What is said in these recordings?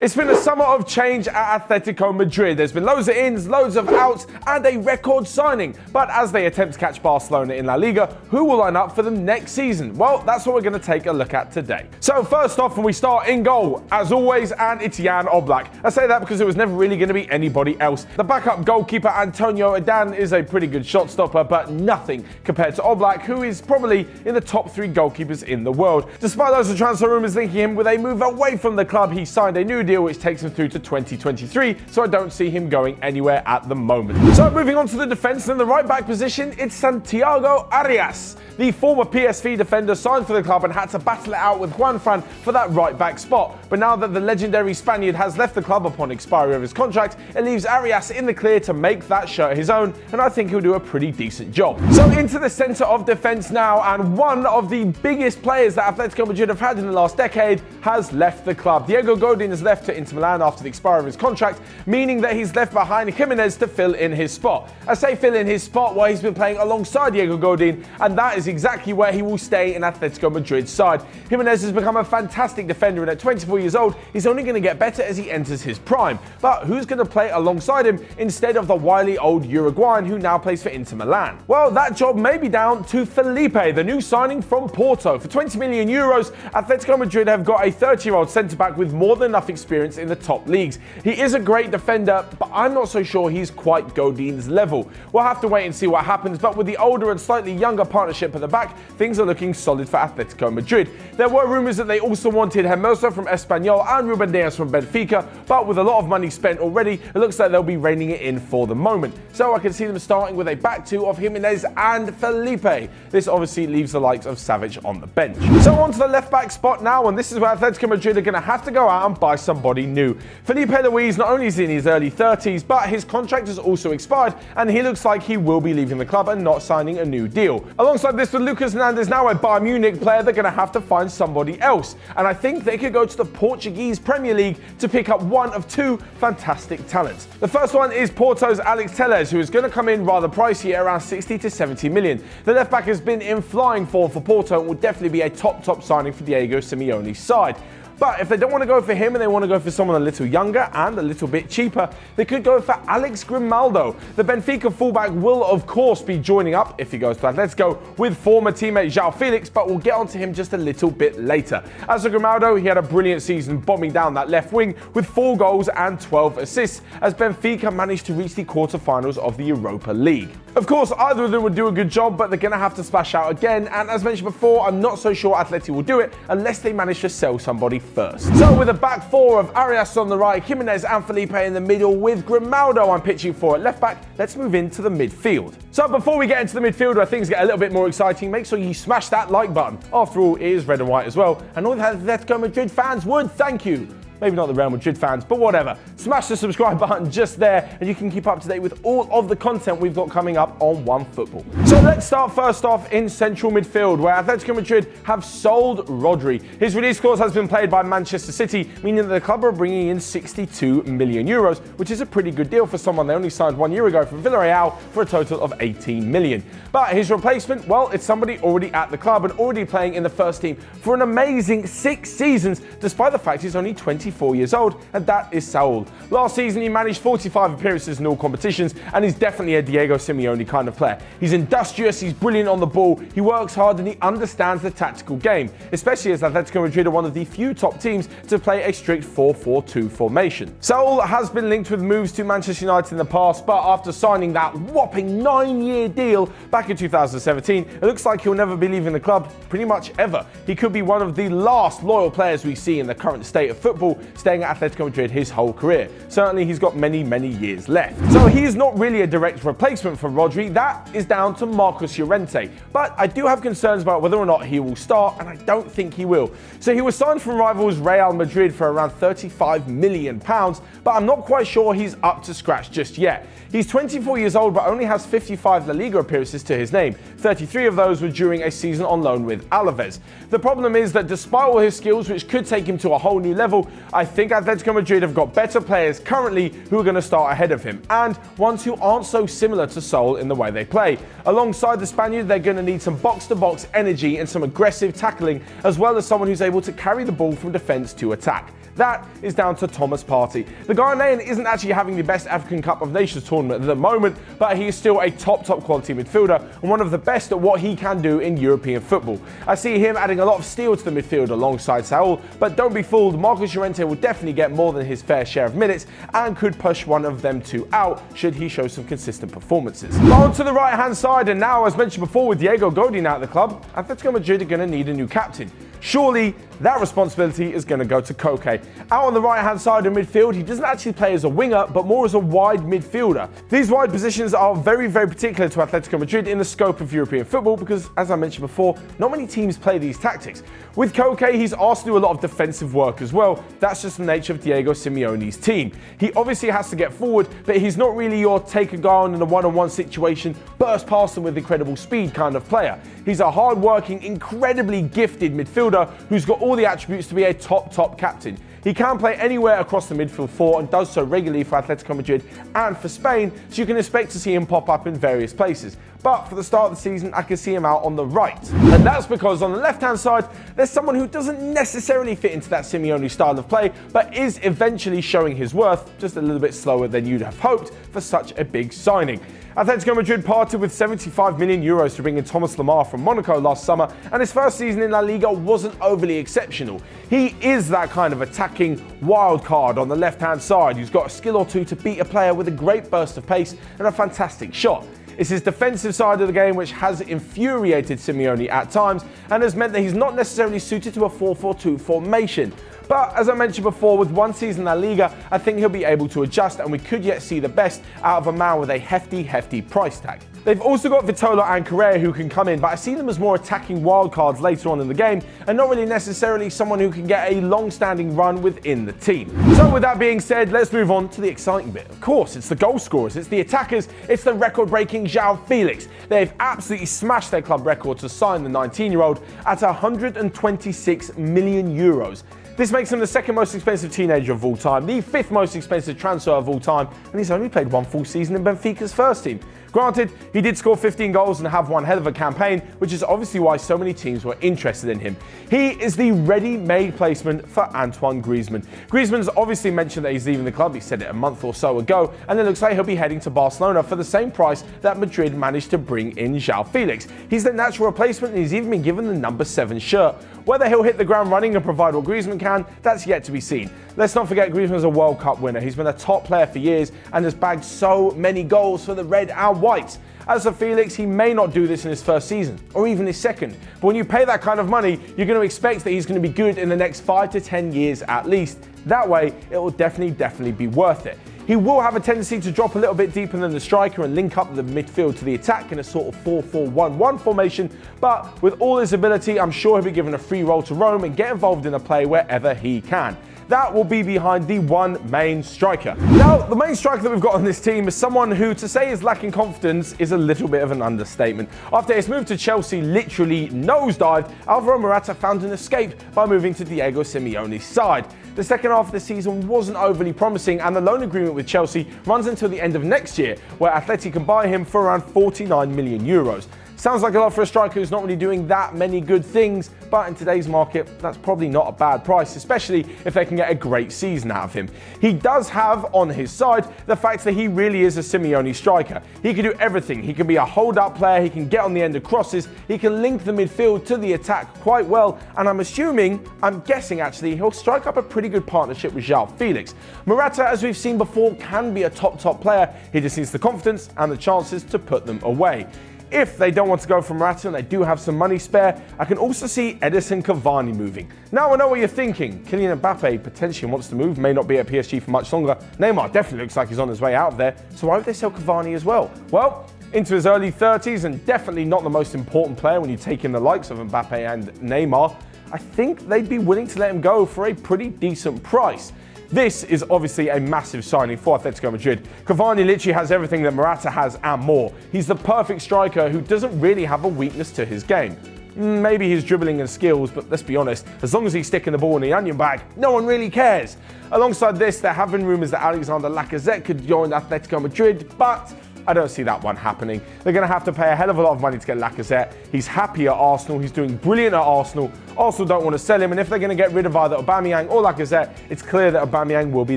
It's been a summer of change at Atletico Madrid. There's been loads of ins, loads of outs, and a record signing. But as they attempt to catch Barcelona in La Liga, who will line up for them next season? Well, that's what we're going to take a look at today. So first off, we start in goal, as always, and it's Jan Oblak. I say that because it was never really going to be anybody else. The backup goalkeeper Antonio Griezmann is a pretty good shot stopper, but nothing compared to Oblak, who is probably in the top 3 goalkeepers in the world. Despite those transfer rumours linking him with a move away from the club, he signed a new deal which takes him through to 2023, so I don't see him going anywhere at the moment. So moving on to the defence, in the right back position, it's Santiago Arias. The former PSV defender signed for the club and had to battle it out with Juan for that right back spot. But now that the legendary Spaniard has left the club upon expiry of his contract, it leaves Arias in the clear to make that shirt his own, and I think he'll do a pretty decent job. So into the centre of defence now, and one of the biggest players that Atletico Madrid have had in the last decade has left the club. Diego Godin has left to Inter Milan after the expiry of his contract, meaning that he's left behind Jimenez to fill in his spot. I say fill in his spot while he's been playing alongside Diego Godin, and that is exactly where he will stay in Atletico Madrid's side. Jimenez has become a fantastic defender, and at 24 years old, he's only going to get better as he enters his prime. But who's going to play alongside him instead of the wily old Uruguayan who now plays for Inter Milan? Well, that job may be down to Felipe, the new signing from Porto. For 20 million euros, Atletico Madrid have got a 30-year-old centre-back with more than enough experience in the top leagues. He is a great defender, but I'm not so sure he's quite Godin's level. We'll have to wait and see what happens, but with the older and slightly younger partnership at the back, things are looking solid for Atletico Madrid. There were rumours that they also wanted Hermoso from Espanyol and Ruben Dias from Benfica, but with a lot of money spent already, it looks like they'll be reining it in for the moment. So I can see them starting with a back two of Jimenez and Felipe. This obviously leaves the likes of Savic on the bench. So on to the left back spot now, and this is where Atletico Madrid are going to have to go out and buy somebody new. Felipe Luis not only is in his early 30s, but his contract has also expired, and he looks like he will be leaving the club and not signing a new deal. Alongside this, with Lucas Hernandez now a Bayern Munich player, they're going to have to find somebody else, and I think they could go to the Portuguese Premier League to pick up one of 2 fantastic talents. The first one is Porto's Alex Telles, who is going to come in rather pricey at around 60 to 70 million. The left back has been in flying form for Porto and will definitely be a top signing for Diego Simeone's side. But if they don't want to go for him and they want to go for someone a little younger and a little bit cheaper, they could go for Alex Grimaldo. The Benfica fullback will of course be joining up, if he goes to Atletico, with former teammate Joao Felix, but we'll get onto him just a little bit later. As for Grimaldo, he had a brilliant season bombing down that left wing with 4 goals and 12 assists as Benfica managed to reach the quarterfinals of the Europa League. Of course, either of them would do a good job, but they're going to have to splash out again, and as mentioned before, I'm not so sure Atleti will do it unless they manage to sell somebody first. So with a back 4 of Arias on the right, Jimenez and Felipe in the middle with Grimaldo I'm pitching for at left back, let's move into the midfield. So before we get into the midfield where things get a little bit more exciting, make sure you smash that like button. After all, it is red and white as well, and all the Atletico Madrid fans would thank you. Maybe not the Real Madrid fans, but whatever. Smash the subscribe button just there, and you can keep up to date with all of the content we've got coming up on Onefootball. So let's start first off in central midfield, where Atletico Madrid have sold Rodri. His release clause has been played by Manchester City, meaning that the club are bringing in 62 million euros, which is a pretty good deal for someone they only signed 1 year ago from Villarreal for a total of 18 million. But his replacement, well, it's somebody already at the club and already playing in the first team for an amazing 6 seasons, despite the fact he's only 24 years old, and that is Saul. Last season he managed 45 appearances in all competitions, and he's definitely a Diego Simeone kind of player. He's industrious, he's brilliant on the ball, he works hard, and he understands the tactical game, especially as Atletico Madrid are one of the few top teams to play a strict 4-4-2 formation. Saul has been linked with moves to Manchester United in the past, but after signing that whopping 9-year deal back in 2017, it looks like he'll never be leaving the club pretty much ever. He could be one of the last loyal players we see in the current state of football, staying at Atletico Madrid his whole career. Certainly he's got many years left. So he's not really a direct replacement for Rodri, that is down to Marcos Llorente. But I do have concerns about whether or not he will start, and I don't think he will. So he was signed from rivals Real Madrid for around £35 million, but I'm not quite sure he's up to scratch just yet. He's 24 years old but only has 55 La Liga appearances to his name. 33 of those were during a season on loan with Alaves. The problem is that despite all his skills, which could take him to a whole new level, I think Atletico Madrid have got better players currently who are going to start ahead of him, and ones who aren't so similar to Saul in the way they play. Alongside the Spaniard, they're going to need some box-to-box energy and some aggressive tackling, as well as someone who's able to carry the ball from defence to attack. That is down to Thomas Partey. The Ghanaian isn't actually having the best African Cup of Nations tournament at the moment, but he is still a top quality midfielder and one of the best at what he can do in European football. I see him adding a lot of steel to the midfield alongside Saul, but don't be fooled, Marcos Llorente will definitely get more than his fair share of minutes and could push one of them two out should he show some consistent performances. On to the right hand side, and now, as mentioned before, with Diego Godin out of the club, Atletico Madrid are going to need a new captain. Surely that responsibility is going to go to Koke. Out on the right hand side of midfield, he doesn't actually play as a winger, but more as a wide midfielder. These wide positions are very particular to Atletico Madrid in the scope of European football because, as I mentioned before, not many teams play these tactics. With Koke, he's asked to do a lot of defensive work as well. That's just the nature of Diego Simeone's team. He obviously has to get forward, but he's not really your take a guy on in a one-on-one situation, burst past him with incredible speed kind of player. He's a hard-working, incredibly gifted midfielder who's got all the attributes to be a top captain. He can play anywhere across the midfield four and does so regularly for Atletico Madrid and for Spain, so you can expect to see him pop up in various places. But for the start of the season, I can see him out on the right. And that's because on the left-hand side, there's someone who doesn't necessarily fit into that Simeone style of play, but is eventually showing his worth, just a little bit slower than you'd have hoped for such a big signing. Atletico Madrid parted with 75 million euros to bring in Thomas Lemar from Monaco last summer, and his first season in La Liga wasn't overly exceptional. He is that kind of attacking wild card on the left-hand side who's got a skill or two to beat a player with a great burst of pace and a fantastic shot. It's his defensive side of the game which has infuriated Simeone at times and has meant that he's not necessarily suited to a 4-4-2 formation. But as I mentioned before, with one season in La Liga, I think he'll be able to adjust and we could yet see the best out of a man with a hefty price tag. They've also got Vitola and Correa who can come in, but I see them as more attacking wildcards later on in the game and not really necessarily someone who can get a long-standing run within the team. So with that being said, let's move on to the exciting bit. Of course, it's the goal scorers, it's the attackers, it's the record-breaking Joao Felix. They've absolutely smashed their club record to sign the 19-year-old at 126 million euros. This makes him the second most expensive teenager of all time, the fifth most expensive transfer of all time, and he's only played one full season in Benfica's first team. Granted, he did score 15 goals and have one hell of a campaign, which is obviously why so many teams were interested in him. He is the ready-made placement for Antoine Griezmann. Griezmann's obviously mentioned that he's leaving the club, he said it a month or so ago, and it looks like he'll be heading to Barcelona for the same price that Madrid managed to bring in Joao Felix. He's the natural replacement and he's even been given the number 7 shirt. Whether he'll hit the ground running and provide what Griezmann can, that's yet to be seen. Let's not forget Griezmann's a World Cup winner. He's been a top player for years and has bagged so many goals for the red and white. As for Felix, he may not do this in his first season, or even his second. But when you pay that kind of money, you're going to expect that he's going to be good in the next 5 to 10 years at least. That way, it will definitely be worth it. He will have a tendency to drop a little bit deeper than the striker and link up the midfield to the attack in a sort of 4-4-1-1 formation, but with all his ability, I'm sure he'll be given a free role to roam and get involved in a play wherever he can. That will be behind the one main striker. Now, the main striker that we've got on this team is someone who, to say is lacking confidence, is a little bit of an understatement. After his move to Chelsea literally nosedived, Alvaro Morata found an escape by moving to Diego Simeone's side. The second half of the season wasn't overly promising, and the loan agreement with Chelsea runs until the end of next year, where Atlético can buy him for around 49 million euros. Sounds like a lot for a striker who's not really doing that many good things, but in today's market, that's probably not a bad price, especially if they can get a great season out of him. He does have on his side the fact that he really is a Simeone striker. He can do everything. He can be a hold-up player, he can get on the end of crosses, he can link the midfield to the attack quite well, and I'm guessing actually, he'll strike up a pretty good partnership with Joao Felix. Morata, as we've seen before, can be a top player. He just needs the confidence and the chances to put them away. If they don't want to go for Morata and they do have some money spare, I can also see Edinson Cavani moving. Now I know what you're thinking. Kylian Mbappe potentially wants to move, may not be at PSG for much longer. Neymar definitely looks like he's on his way out of there, so why would they sell Cavani as well? Well, into his early 30s and definitely not the most important player when you take in the likes of Mbappe and Neymar, I think they'd be willing to let him go for a pretty decent price. This is obviously a massive signing for Atletico Madrid. Cavani literally has everything that Morata has and more. He's the perfect striker who doesn't really have a weakness to his game. Maybe his dribbling and skills, but let's be honest, as long as he's sticking the ball in the onion bag, no one really cares. Alongside this, there have been rumours that Alexander Lacazette could join Atletico Madrid, but I don't see that one happening. They're going to have to pay a hell of a lot of money to get Lacazette. He's happy at Arsenal. He's doing brilliant at Arsenal. Arsenal don't want to sell him, and if they're going to get rid of either Aubameyang or Lacazette, it's clear that Aubameyang will be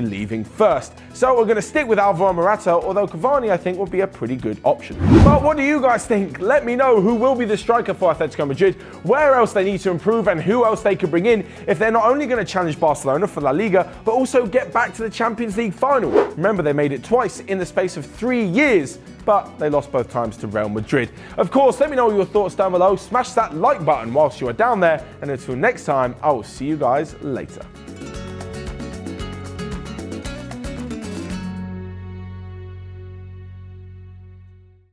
leaving first. So we're going to stick with Alvaro Morata, although Cavani I think would be a pretty good option. But what do you guys think? Let me know who will be the striker for Atletico Madrid, where else they need to improve, and who else they could bring in if they're not only going to challenge Barcelona for La Liga, but also get back to the Champions League final. Remember, they made it twice in the space of 3 years, but they lost both times to Real Madrid. Of course, let me know your thoughts down below. Smash that like button whilst you are down there, and until next time, I will see you guys later.